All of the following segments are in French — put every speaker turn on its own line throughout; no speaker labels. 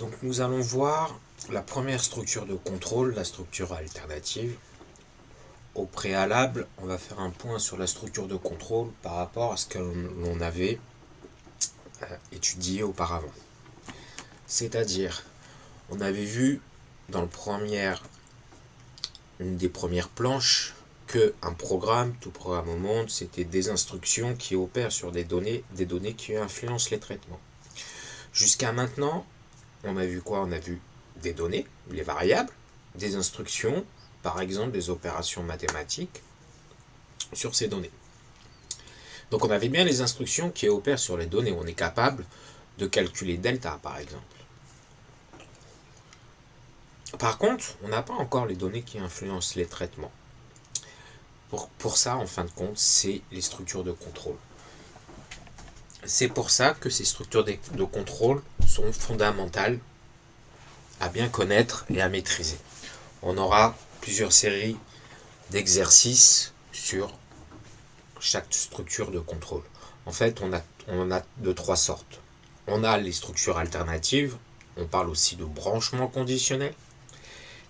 Donc nous allons voir la première structure de contrôle, la structure alternative. Au préalable, on va faire un point sur la structure de contrôle par rapport à ce que l'on avait étudié auparavant. C'est-à-dire, on avait vu dans une des premières planches que un programme, tout programme au monde, c'était des instructions qui opèrent sur des données qui influencent les traitements. Jusqu'à maintenant, on a vu quoi? On a vu des données, les variables, des instructions, par exemple des opérations mathématiques sur ces données. Donc on avait bien les instructions qui opèrent sur les données. On est capable de calculer delta, par exemple. Par contre, on n'a pas encore les données qui influencent les traitements. Pour ça, en fin de compte, c'est les structures de contrôle. C'est pour ça que ces structures de contrôle sont fondamentales à bien connaître et à maîtriser. On aura plusieurs séries d'exercices sur chaque structure de contrôle. En fait, on a de trois sortes. On a les structures alternatives, on parle aussi de branchement conditionnel,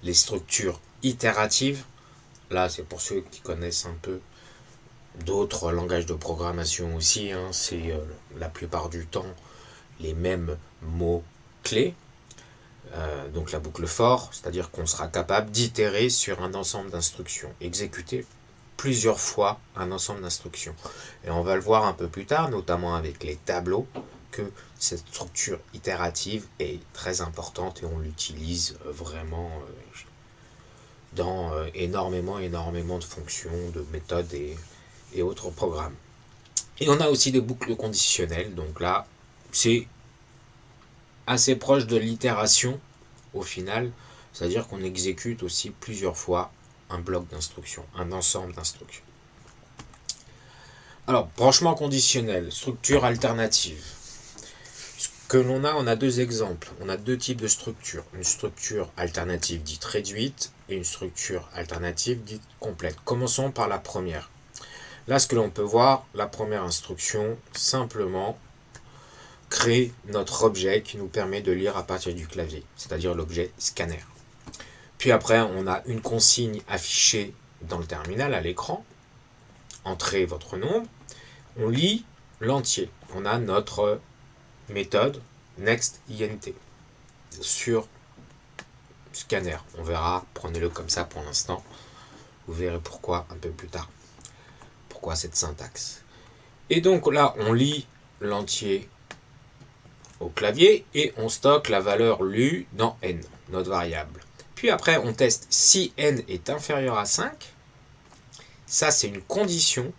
les structures itératives, là c'est pour ceux qui connaissent un peu d'autres langages de programmation aussi, c'est la plupart du temps les mêmes mots-clés, donc la boucle for, c'est-à-dire qu'on sera capable d'itérer sur un ensemble d'instructions, exécuter plusieurs fois un ensemble d'instructions. Et on va le voir un peu plus tard, notamment avec les tableaux, que cette structure itérative est très importante et on l'utilise vraiment dans énormément de fonctions, de méthodes et autres programmes. Et on a aussi des boucles conditionnelles, donc là, c'est assez proche de l'itération au final, c'est-à-dire qu'on exécute aussi plusieurs fois un bloc d'instructions, un ensemble d'instructions. Alors, branchement conditionnel, structure alternative. Ce que l'on a, on a deux exemples. On a deux types de structures. Une structure alternative dite réduite et une structure alternative dite complète. Commençons par la première. Là, ce que l'on peut voir, la première instruction, simplement créer notre objet qui nous permet de lire à partir du clavier, c'est-à-dire l'objet scanner. Puis après, on a une consigne affichée dans le terminal à l'écran. Entrez votre nombre. On lit l'entier. On a notre méthode nextInt sur scanner. On verra, prenez-le comme ça pour l'instant. Vous verrez pourquoi un peu plus tard. Pourquoi cette syntaxe. Et donc là, on lit l'entier au clavier et on stocke la valeur lue dans n, notre variable. Puis après, on teste si n est inférieur à 5. Ça, c'est une condition.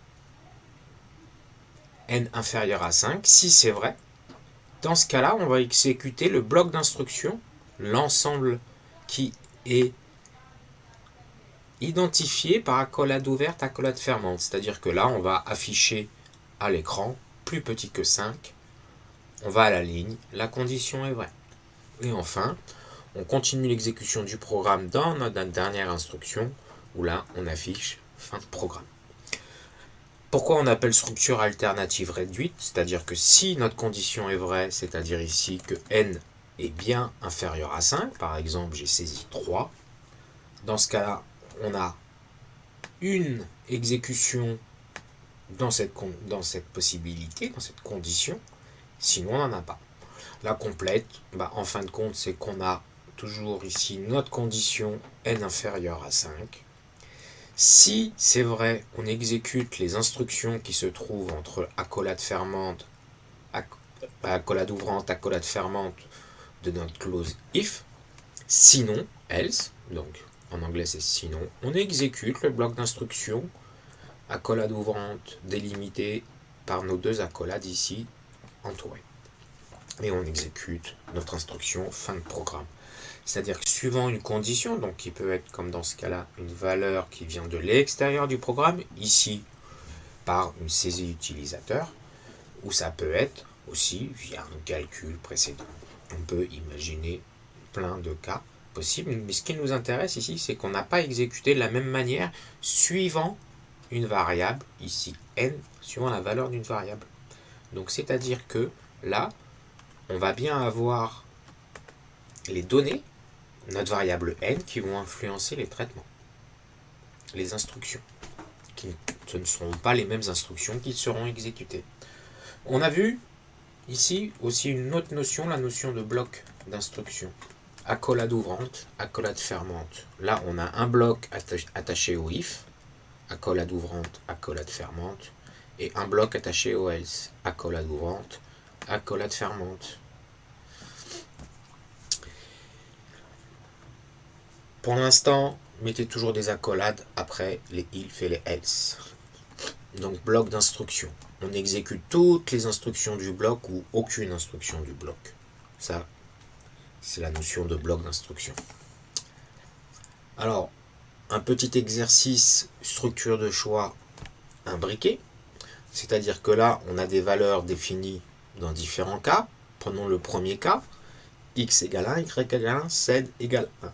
N inférieur à 5. Si c'est vrai, dans ce cas-là, on va exécuter le bloc d'instruction, l'ensemble qui est identifié par accolade ouverte, accolade fermante. C'est-à-dire que là, on va afficher à l'écran plus petit que 5. On va à la ligne, la condition est vraie. Et enfin, on continue l'exécution du programme dans notre dernière instruction, où là, on affiche fin de programme. Pourquoi on appelle structure alternative réduite? C'est-à-dire que si notre condition est vraie, c'est-à-dire ici que n est bien inférieur à 5, par exemple j'ai saisi 3, dans ce cas-là, on a une exécution dans cette possibilité, dans cette condition, sinon on n'en a pas. La complète, en fin de compte, c'est qu'on a toujours ici notre condition n inférieure à 5. Si c'est vrai, on exécute les instructions qui se trouvent entre accolade fermante, accolade ouvrante, accolade fermante de notre clause if. Sinon, else, donc en anglais c'est sinon, on exécute le bloc d'instructions accolade ouvrante délimitée par nos deux accolades ici entourées. Et on exécute notre instruction fin de programme. C'est-à-dire que suivant une condition, donc qui peut être comme dans ce cas-là une valeur qui vient de l'extérieur du programme, ici par une saisie utilisateur, ou ça peut être aussi via un calcul précédent. On peut imaginer plein de cas possibles, mais ce qui nous intéresse ici, c'est qu'on n'a pas exécuté de la même manière suivant une variable, ici n, suivant la valeur d'une variable. Donc c'est-à-dire que là, on va bien avoir les données, notre variable n, qui vont influencer les traitements, les instructions. Ce ne seront pas les mêmes instructions qui seront exécutées. On a vu ici aussi une autre notion, la notion de bloc d'instruction. Accolade ouvrante, accolade fermante. Là, on a un bloc attaché au if, accolade ouvrante, accolade fermante, et un bloc attaché au else, accolade ouvrante, accolade fermante. Pour l'instant, mettez toujours des accolades après les if et les else. Donc bloc d'instruction. On exécute toutes les instructions du bloc ou aucune instruction du bloc. Ça, c'est la notion de bloc d'instruction. Alors, un petit exercice structure de choix imbriqué. C'est-à-dire que là, on a des valeurs définies dans différents cas. Prenons le premier cas. X égale 1, Y égale 1, Z égale 1.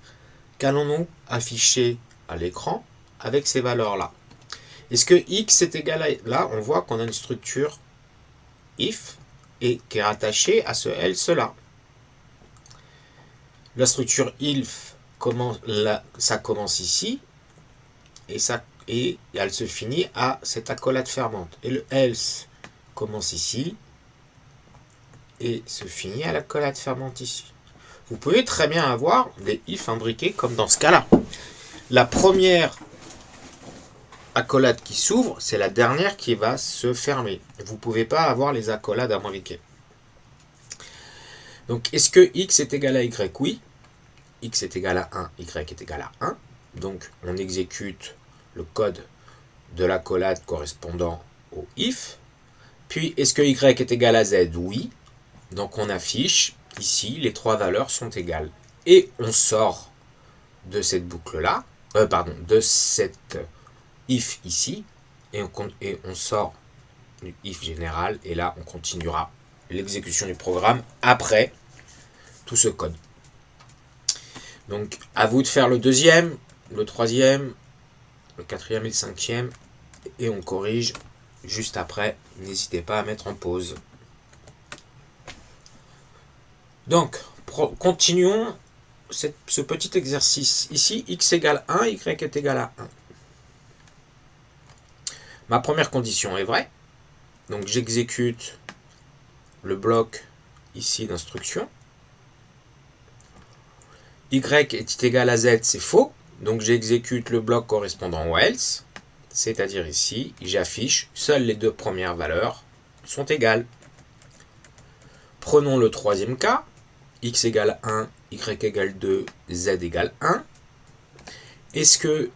Qu'allons-nous afficher à l'écran avec ces valeurs-là? Est-ce que X est égal à... Là, on voit qu'on a une structure if et qui est rattachée à ce else-là. La structure if, ça commence ici et elle se finit à cette accolade fermante. Et le else commence ici et se finit à l'accolade fermante ici. Vous pouvez très bien avoir des if imbriqués comme dans ce cas-là. La première accolade qui s'ouvre, c'est la dernière qui va se fermer. Vous ne pouvez pas avoir les accolades imbriquées. Donc, est-ce que x est égal à y? Oui. X est égal à 1, y est égal à 1. Donc, on exécute le code de l'accolade correspondant au if. Puis, est-ce que y est égal à z? Oui. Donc, on affiche ici, les trois valeurs sont égales. Et on sort de cette boucle-là, de cette if ici, et on sort du if général, et là, on continuera l'exécution du programme après tout ce code. Donc, à vous de faire le deuxième, le troisième, le quatrième et le cinquième, et on corrige juste après. N'hésitez pas à mettre en pause. Donc, continuons ce petit exercice. Ici, x égale 1, y est égal à 1. Ma première condition est vraie. Donc, j'exécute le bloc ici d'instruction. Y est égal à z, c'est faux. Donc, j'exécute le bloc correspondant au else. C'est-à-dire ici, j'affiche seules les deux premières valeurs sont égales. Prenons le troisième cas. X égale 1, Y égale 2, Z égale 1. Est-ce que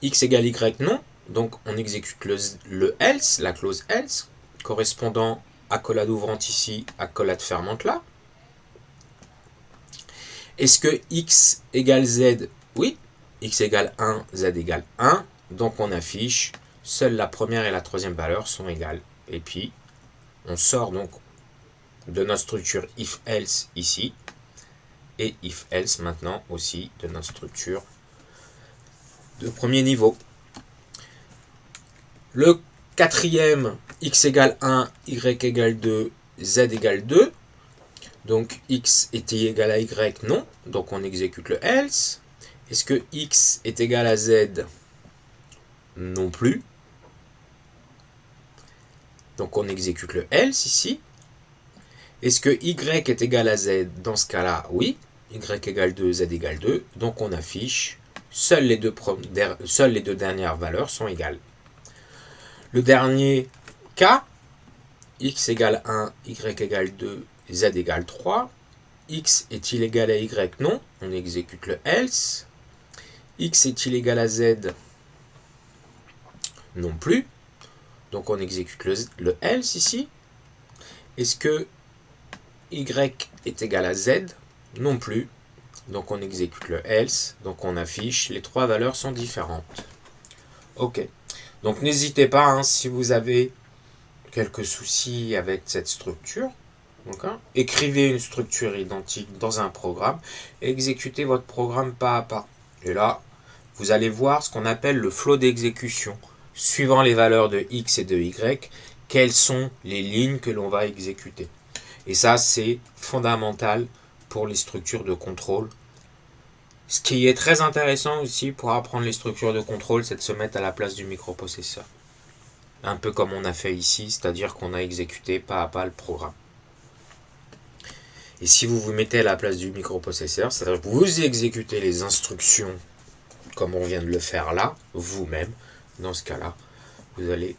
X égale Y? Non. Donc on exécute le else, la clause else, correspondant à accolade ouvrante ici, accolade fermante là. Est-ce que X égale Z? Oui. X égale 1, Z égale 1. Donc on affiche, seules la première et la troisième valeur sont égales. Et puis, on sort donc de notre structure if-else ici, et if-else maintenant aussi de notre structure de premier niveau. Le quatrième, x égale 1, y égale 2, z égale 2. Donc x est égal à y? Non. Donc on exécute le else. Est-ce que x est égal à z? Non plus. Donc on exécute le else ici. Est-ce que y est égal à z? Dans ce cas-là, oui. Y égale 2, z égale 2. Donc on affiche seules les deux dernières valeurs sont égales. Le dernier cas, x égale 1, y égale 2, z égale 3. X est-il égal à y? Non. On exécute le else. X est-il égal à z? Non plus. Donc on exécute le else ici. Est-ce que y est égal à z? Non plus. Donc on exécute le else. Donc on affiche, les trois valeurs sont différentes. Ok. Donc n'hésitez pas, hein, si vous avez quelques soucis avec cette structure, écrivez une structure identique dans un programme et exécutez votre programme pas à pas. Et là, vous allez voir ce qu'on appelle le flow d'exécution. Suivant les valeurs de x et de y, quelles sont les lignes que l'on va exécuter. Et ça, c'est fondamental pour les structures de contrôle. Ce qui est très intéressant aussi pour apprendre les structures de contrôle, c'est de se mettre à la place du microprocesseur. Un peu comme on a fait ici, c'est-à-dire qu'on a exécuté pas à pas le programme. Et si vous vous mettez à la place du microprocesseur, c'est-à-dire que vous exécutez les instructions comme on vient de le faire là, vous-même, dans ce cas-là, vous allez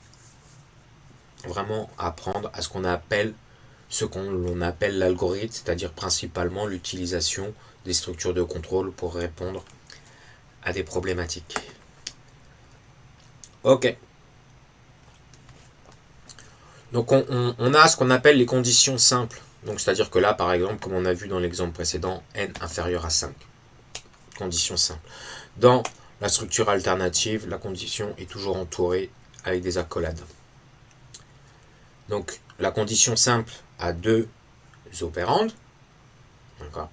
vraiment apprendre à ce qu'on appelle l'algorithme, c'est-à-dire principalement l'utilisation des structures de contrôle pour répondre à des problématiques. Ok. Donc on a ce qu'on appelle les conditions simples. Donc c'est-à-dire que là, par exemple, comme on a vu dans l'exemple précédent, n inférieur à 5. Condition simple. Dans la structure alternative, la condition est toujours entourée avec des accolades. Donc la condition simple a deux opérandes. D'accord.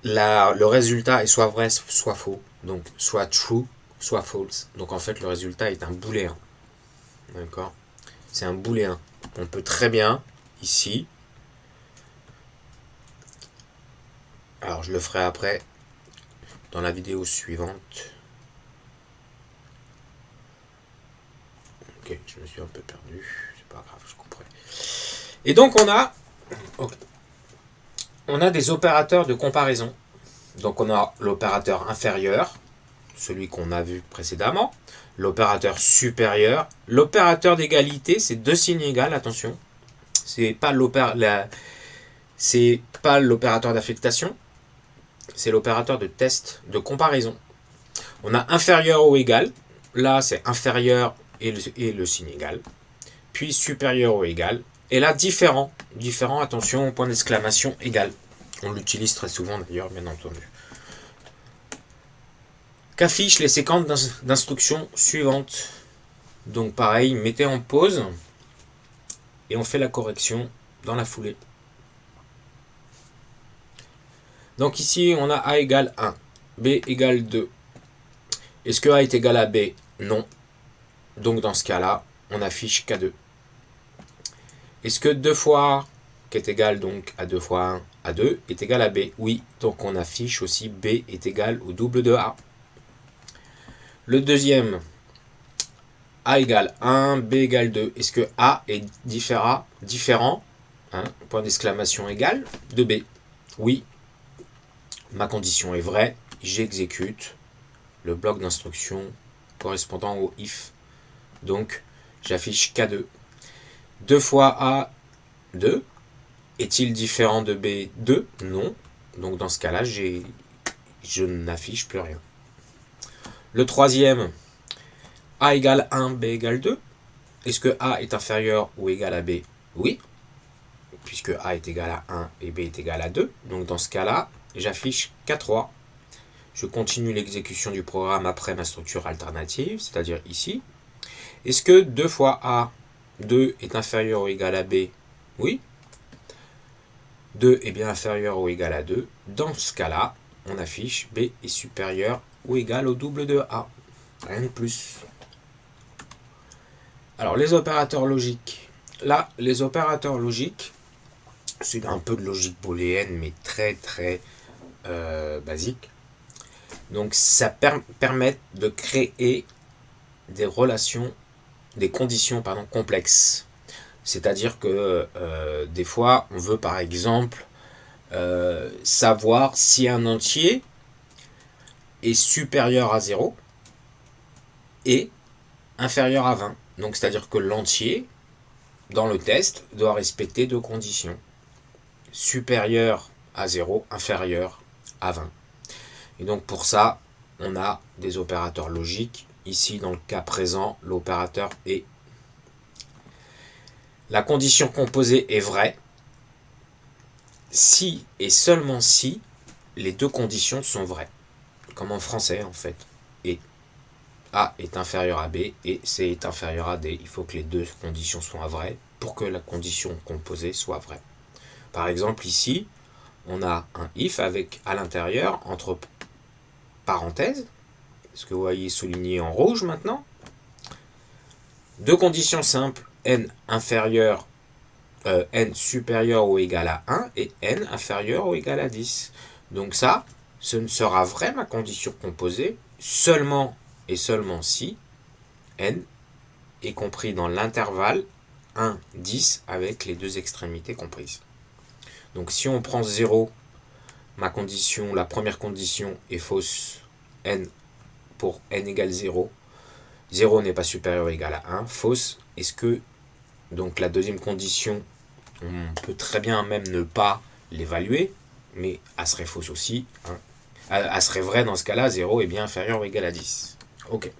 Le résultat est soit vrai, soit faux. Donc soit true, soit false. Donc en fait le résultat est un booléen. D'accord. C'est un booléen. On peut très bien, ici, alors je le ferai après, dans la vidéo suivante. Ok, je me suis un peu perdu, c'est pas grave, je comprends. Et donc on a des opérateurs de comparaison. Donc on a l'opérateur inférieur, celui qu'on a vu précédemment, l'opérateur supérieur, l'opérateur d'égalité, c'est deux signes égaux, attention. C'est pas l'opérateur d'affectation, c'est l'opérateur de test, de comparaison. On a inférieur ou égal, là c'est inférieur et le signe égal, puis supérieur ou égal, et là différent, attention, point d'exclamation égal. On l'utilise très souvent d'ailleurs, bien entendu. Qu'affichent les séquences d'instructions suivantes. Donc pareil, mettez en pause et on fait la correction dans la foulée. Donc ici, on a A égale 1, B égale 2. Est-ce que A est égal à B? Non. Donc dans ce cas-là, on affiche K2. Est-ce que 2 fois A, qui est égal donc à 2 fois 1, à 2, est égal à B? Oui. Donc on affiche aussi B est égal au double de A. Le deuxième, A égale 1, B égale 2. Est-ce que A est différent, point d'exclamation égal, de B? Oui. Ma condition est vraie. J'exécute le bloc d'instruction correspondant au if. Donc, j'affiche K2. 2 fois A, 2. Est-il différent de B? 2. Non. Donc, dans ce cas-là, je n'affiche plus rien. Le troisième, A égale 1, B égale 2. Est-ce que A est inférieur ou égal à B? Oui, puisque A est égal à 1 et B est égal à 2. Donc dans ce cas-là, j'affiche K3. Je continue l'exécution du programme après ma structure alternative, c'est-à-dire ici. Est-ce que 2 fois A, 2 est inférieur ou égal à B? Oui. 2 est bien inférieur ou égal à 2. Dans ce cas-là, on affiche B est supérieur ou égal au double de A. Rien de plus. Alors, les opérateurs logiques. Là, les opérateurs logiques, c'est un peu de logique booléenne, mais très très basique. Donc, ça permet de créer des relations, des conditions complexes. C'est-à-dire que des fois, on veut par exemple savoir si un entier est supérieur à 0 et inférieur à 20. Donc, c'est-à-dire que l'entier, dans le test, doit respecter deux conditions. Supérieur à 0, inférieur à 20. Et donc, pour ça, on a des opérateurs logiques. Ici, dans le cas présent, l'opérateur est. La condition composée est vraie si et seulement si les deux conditions sont vraies. Comme en français, en fait. Et A est inférieur à B et C est inférieur à D. Il faut que les deux conditions soient vraies pour que la condition composée soit vraie. Par exemple, ici, on a un if avec à l'intérieur, entre parenthèses, ce que vous voyez souligné en rouge maintenant, deux conditions simples, n inférieur n supérieur ou égal à 1 et n inférieur ou égal à 10. Donc ça, ce ne sera vrai ma condition composée seulement et seulement si n est compris dans l'intervalle 1, 10 avec les deux extrémités comprises. Donc si on prend 0, la première condition est fausse, n pour n égale 0. 0 n'est pas supérieur ou égal à 1, fausse. Est-ce que donc la deuxième condition, on peut très bien même ne pas l'évaluer, mais elle serait fausse aussi. Hein. Elle serait vraie dans ce cas-là, 0 est bien inférieur ou égal à 10. Ok.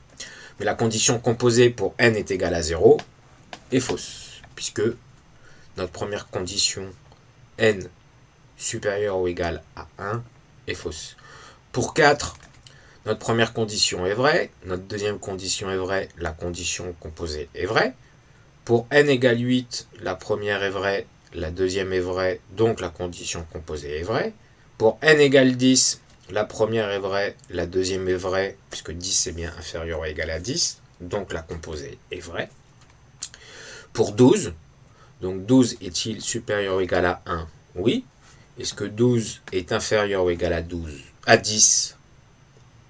Mais la condition composée pour n est égal à 0 est fausse, puisque notre première condition, n supérieur ou égal à 1, est fausse. Pour 4, notre première condition est vraie, notre deuxième condition est vraie, la condition composée est vraie. Pour n égale 8, la première est vraie, la deuxième est vraie, donc la condition composée est vraie. Pour n égale 10, la première est vraie, la deuxième est vraie, puisque 10 est bien inférieur ou égal à 10, donc la composée est vraie. Pour 12, donc 12 est-il supérieur ou égal à 1? Oui. Est-ce que 12 est inférieur ou égal à 10?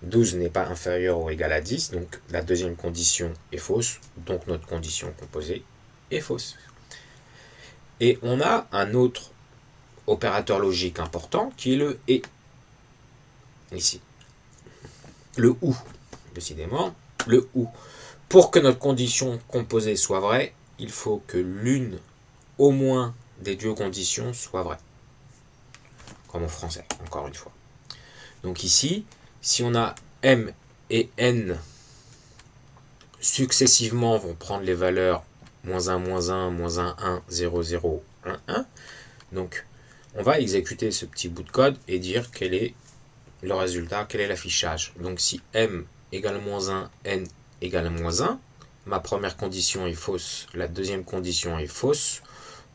12 n'est pas inférieur ou égal à 10, donc la deuxième condition est fausse, donc notre condition composée est fausse. Et on a un autre opérateur logique important qui est le et. Ici. Le ou, décidément, le ou. Pour que notre condition composée soit vraie, il faut que l'une au moins des deux conditions soit vraie. Comme au français, encore une fois. Donc ici, si on a m et n successivement vont prendre les valeurs moins 1, moins 1, moins 1, 1, 0, 0, 1, 1. Donc, on va exécuter ce petit bout de code et dire quel est le résultat, quel est l'affichage. Donc, si m égale moins 1, n égale moins 1, ma première condition est fausse, la deuxième condition est fausse,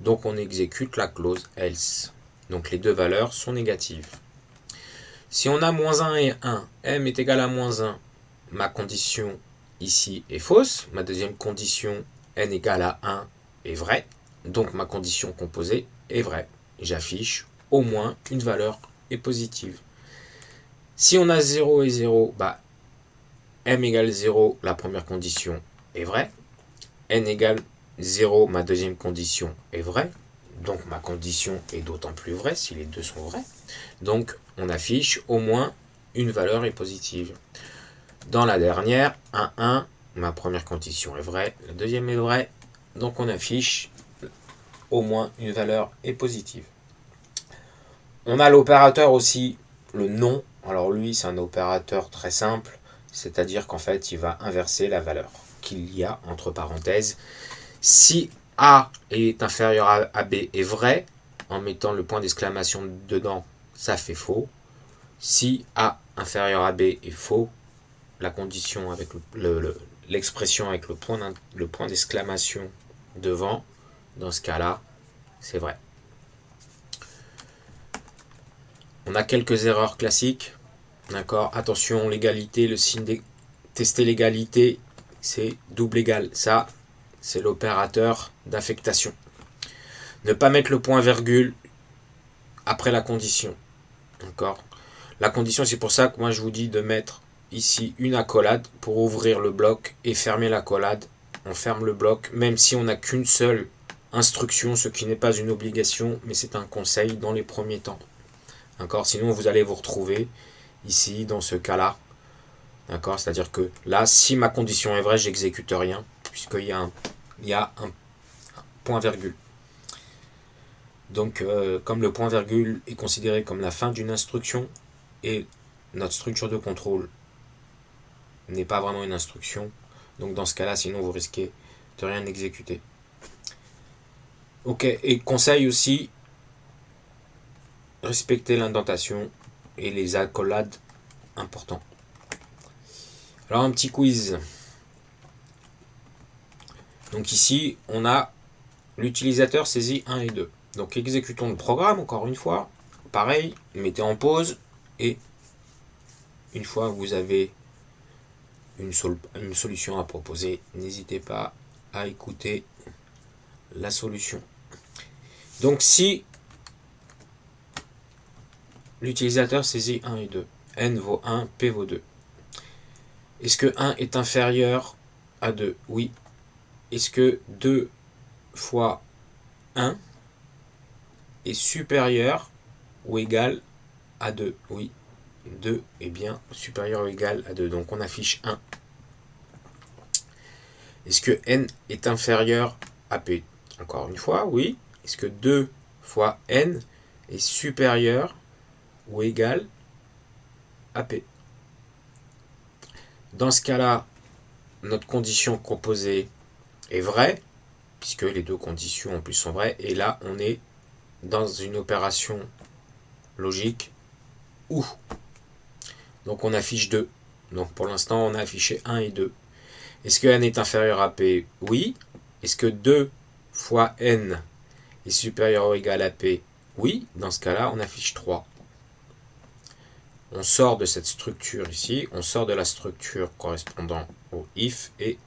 donc on exécute la clause else. Donc, les deux valeurs sont négatives. Si on a moins 1 et 1, m est égal à moins 1, ma condition ici est fausse, ma deuxième condition n égale à 1 est vraie, donc ma condition composée est vraie. J'affiche au moins une valeur est positive. Si on a 0 et 0, m égale 0, la première condition est vraie, n égale 0, ma deuxième condition est vraie, donc ma condition est d'autant plus vraie si les deux sont vrais. Donc on affiche au moins une valeur est positive. Dans la dernière, 1, 1, ma première condition est vraie, la deuxième est vraie, donc on affiche au moins une valeur est positive. On a l'opérateur aussi, le non. Alors lui, c'est un opérateur très simple, c'est-à-dire qu'en fait, il va inverser la valeur qu'il y a entre parenthèses. Si A est inférieur à B est vrai, en mettant le point d'exclamation dedans, ça fait faux. Si A inférieur à B est faux, la condition avec l'expression avec le point d'exclamation devant, dans ce cas-là, c'est vrai. On a quelques erreurs classiques. D'accord. Attention, l'égalité, le signe de tester l'égalité, c'est double égal. Ça, c'est l'opérateur d'affectation. Ne pas mettre le point virgule après la condition. D'accord. La condition, c'est pour ça que moi je vous dis de mettre ici une accolade pour ouvrir le bloc et fermer l'accolade. On ferme le bloc, même si on n'a qu'une seule instruction, ce qui n'est pas une obligation, mais c'est un conseil dans les premiers temps. D'accord. Sinon, vous allez vous retrouver ici, dans ce cas-là. D'accord. C'est-à-dire que là, si ma condition est vraie, j'exécute rien, puisqu'il y a un point-virgule. Donc, comme le point-virgule est considéré comme la fin d'une instruction, et notre structure de contrôle n'est pas vraiment une instruction, donc dans ce cas-là, sinon vous risquez de rien exécuter. Ok, et conseil aussi, respecter l'indentation et les accolades importants. Alors un petit quiz. Donc ici, on a l'utilisateur saisit 1 et 2. Donc exécutons le programme, encore une fois. Pareil, mettez en pause, et une fois que vous avez une solution à proposer, n'hésitez pas à écouter la solution. Donc si l'utilisateur saisit 1 et 2, n vaut 1, p vaut 2. Est-ce que 1 est inférieur à 2? Oui. Est-ce que 2 fois 1 est supérieur ou égal à 2? Oui. 2 est bien supérieur ou égal à 2. Donc on affiche 1. Est-ce que n est inférieur à p? Encore une fois, oui. Est-ce que 2 fois n est supérieur ou égal à p? Dans ce cas-là, notre condition composée est vraie, puisque les deux conditions en plus sont vraies. Et là, on est dans une opération logique ou. Donc on affiche 2. Donc pour l'instant, on a affiché 1 et 2. Est-ce que n est inférieur à p? Oui. Est-ce que 2 fois n est supérieur ou égal à p? Oui. Dans ce cas-là, on affiche 3. On sort de cette structure ici, on sort de la structure correspondant au if et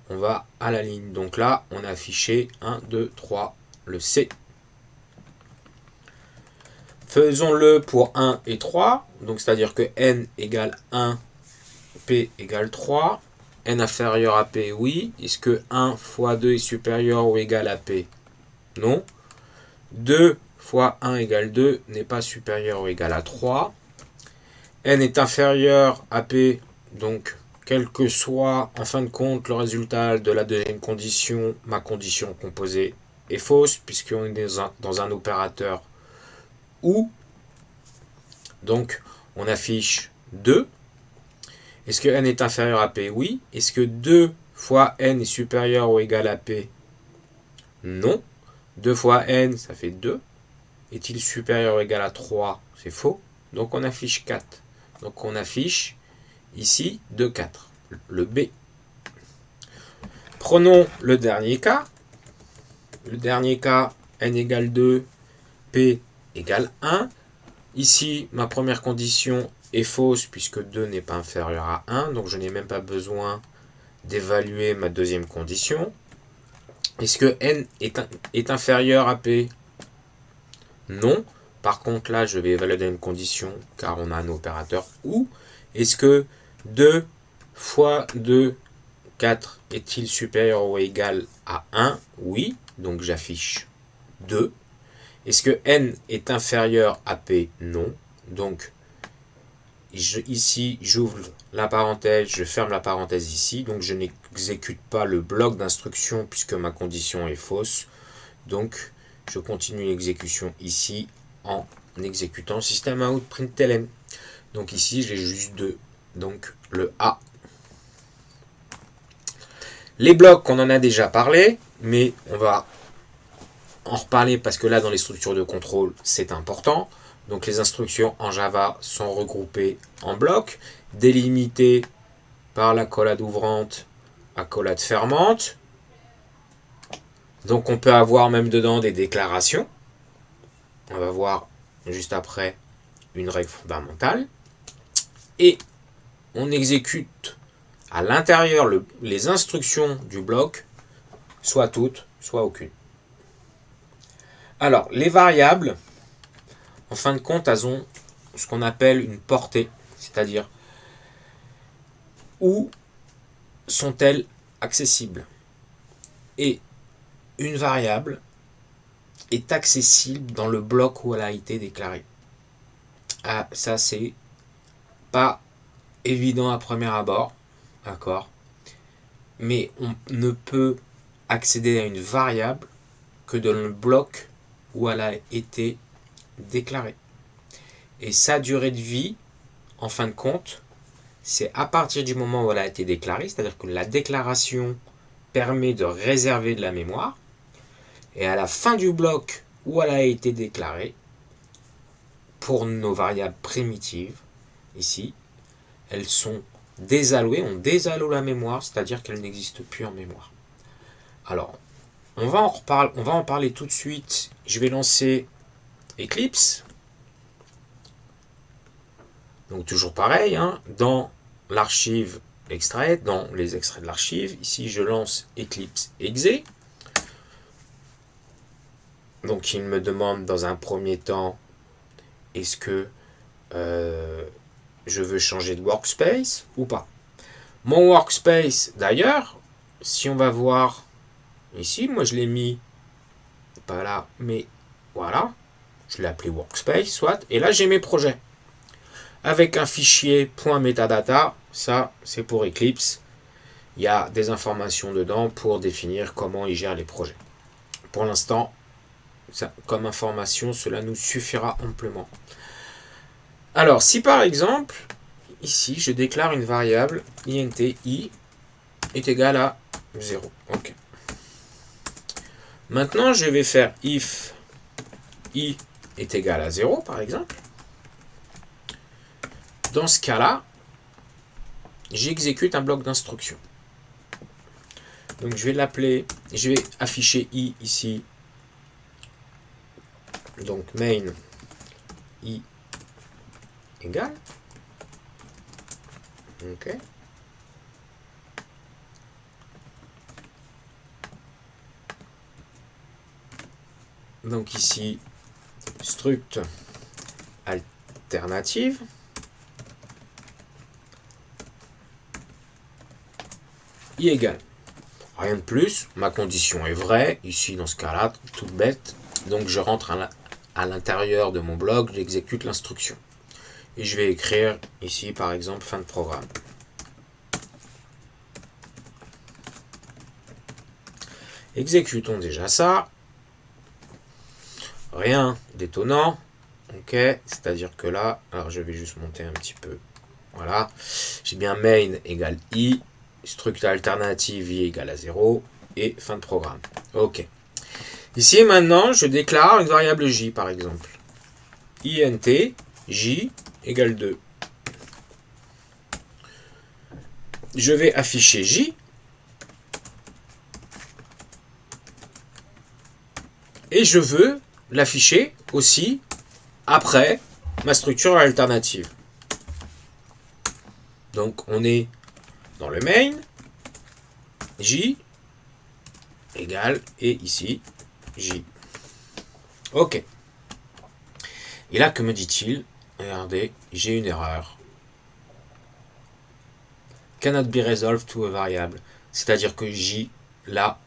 on va à la ligne. Donc là, on a affiché 1, 2, 3, le C. Faisons-le pour 1 et 3, donc c'est-à-dire que n égale 1, p égale 3. N inférieur à p, oui. Est-ce que 1 fois 2 est supérieur ou égal à p? Non. 2 fois 1 égale 2 n'est pas supérieur ou égal à 3. N est inférieur à P, donc quel que soit en fin de compte le résultat de la deuxième condition, ma condition composée est fausse puisqu'on est dans un opérateur ou. Donc on affiche 2. Est-ce que N est inférieur à P? Oui. Est-ce que 2 fois N est supérieur ou égal à P? Non. 2 fois N, ça fait 2. Est-il supérieur ou égal à 3? C'est faux. Donc on affiche 4. Donc on affiche ici 2, 4. Le B. Prenons le dernier cas. Le dernier cas, n égale 2, p égale 1. Ici, ma première condition est fausse puisque 2 n'est pas inférieur à 1. Donc je n'ai même pas besoin d'évaluer ma deuxième condition. Est-ce que n est inférieur à p? Non. Par contre, là, je vais évaluer la deuxième condition car on a un opérateur ou. Est-ce que 2 fois 2, 4 est-il supérieur ou égal à 1? Oui. Donc j'affiche 2. Est-ce que n est inférieur à p? Non. Donc ici, j'ouvre la parenthèse, je ferme la parenthèse ici. Donc je n'exécute pas le bloc d'instruction puisque ma condition est fausse. Donc je continue l'exécution ici en exécutant système out println. Donc ici, j'ai juste 2. Donc le A. Les blocs, on en a déjà parlé, mais on va en reparler parce que là, dans les structures de contrôle, c'est important. Donc les instructions en Java sont regroupées en blocs, délimitées par l'accolade ouvrante, accolade fermante. Donc on peut avoir même dedans des déclarations. On va voir juste après une règle fondamentale. Et on exécute à l'intérieur les instructions du bloc, soit toutes, soit aucune. Alors, les variables, en fin de compte, elles ont ce qu'on appelle une portée, c'est-à-dire où sont-elles accessibles. Et une variable est accessible dans le bloc où elle a été déclarée. Ah, ça, c'est pas évident à premier abord, d'accord? Mais on ne peut accéder à une variable que dans le bloc où elle a été déclarée. Et sa durée de vie, en fin de compte, c'est à partir du moment où elle a été déclarée, c'est-à-dire que la déclaration permet de réserver de la mémoire, et à la fin du bloc où elle a été déclarée, pour nos variables primitives, ici, elles sont désallouées, on désalloue la mémoire, c'est-à-dire qu'elles n'existent plus en mémoire. Alors, on va en parler tout de suite. Je vais lancer Eclipse. Donc toujours pareil, hein, dans l'archive extrait, dans les extraits de l'archive, ici je lance Eclipse exe. Donc il me demande dans un premier temps, est-ce que je veux changer de workspace ou pas. Mon workspace, d'ailleurs, si on va voir ici, moi je l'ai mis, pas là, mais voilà, je l'ai appelé workspace, soit, et là j'ai mes projets. Avec un fichier .metadata, ça c'est pour Eclipse, il y a des informations dedans pour définir comment il gère les projets. Pour l'instant, comme information, cela nous suffira amplement. Alors, si par exemple, ici, je déclare une variable int i est égal à 0. Ok. Maintenant, je vais faire if i est égal à 0, par exemple. Dans ce cas-là, j'exécute un bloc d'instruction. Donc, je vais l'appeler, je vais afficher i ici. Donc, main i égale. Ok. Donc ici, struct alternative. I égale. Rien de plus, ma condition est vraie, ici dans ce cas-là, toute bête. Donc je rentre à l'intérieur de mon bloc, j'exécute l'instruction. Et je vais écrire ici par exemple fin de programme. Exécutons déjà ça. Rien d'étonnant. Ok, c'est-à-dire que là, alors je vais juste monter un petit peu. Voilà, j'ai bien main égale i, struct alternative i égale à 0 et fin de programme. Ok. Ici maintenant, je déclare une variable j par exemple. int j égale 2. Je vais afficher j. Et je veux l'afficher aussi après ma structure alternative. Donc on est dans le main, j égale, et ici, j. Ok. Et là, que me dit-il? Regardez, j'ai une erreur. Cannot be resolved to a variable. C'est-à-dire que j, là,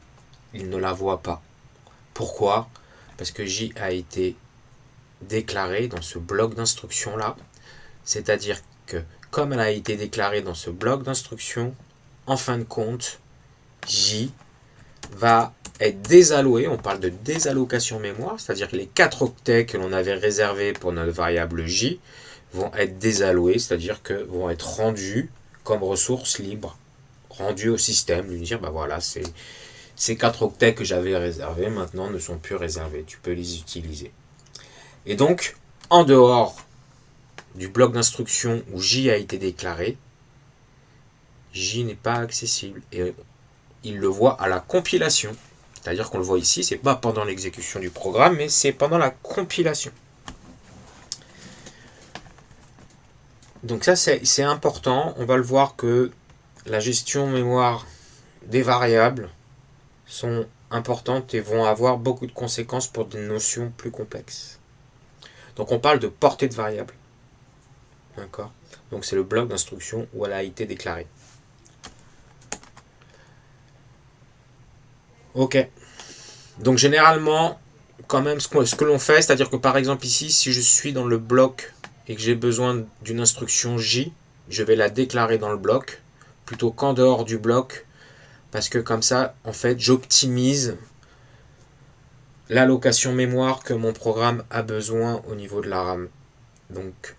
il ne la voit pas. Pourquoi? Parce que j a été déclarée dans ce bloc d'instruction là. C'est-à-dire que comme elle a été déclarée dans ce bloc d'instruction, en fin de compte, j va être désalloué. On parle de désallocation mémoire, c'est-à-dire que les 4 octets que l'on avait réservés pour notre variable j vont être désalloués, c'est-à-dire que vont être rendus comme ressources libres, rendus au système, lui dire bah voilà, ces 4 octets que j'avais réservés maintenant ne sont plus réservés, tu peux les utiliser. Et donc, en dehors du bloc d'instruction où j a été déclaré, j n'est pas accessible et il le voit à la compilation. C'est-à-dire qu'on le voit ici, c'est pas pendant l'exécution du programme, mais c'est pendant la compilation. Donc ça c'est important, on va le voir que la gestion mémoire des variables sont importantes et vont avoir beaucoup de conséquences pour des notions plus complexes. Donc on parle de portée de variable. D'accord. Donc c'est le bloc d'instruction où elle a été déclarée. Ok. Donc généralement, quand même, ce que l'on fait, c'est-à-dire que par exemple ici, si je suis dans le bloc et que j'ai besoin d'une instruction J, je vais la déclarer dans le bloc, plutôt qu'en dehors du bloc, parce que comme ça, en fait, j'optimise l'allocation mémoire que mon programme a besoin au niveau de la RAM. Donc,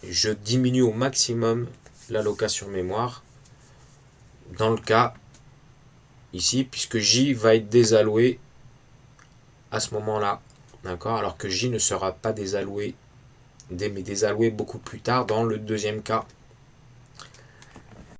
je diminue au maximum l'allocation mémoire dans le cas ici, puisque J va être désalloué à ce moment-là, d'accord, alors que J ne sera pas désalloué, mais désalloué beaucoup plus tard dans le deuxième cas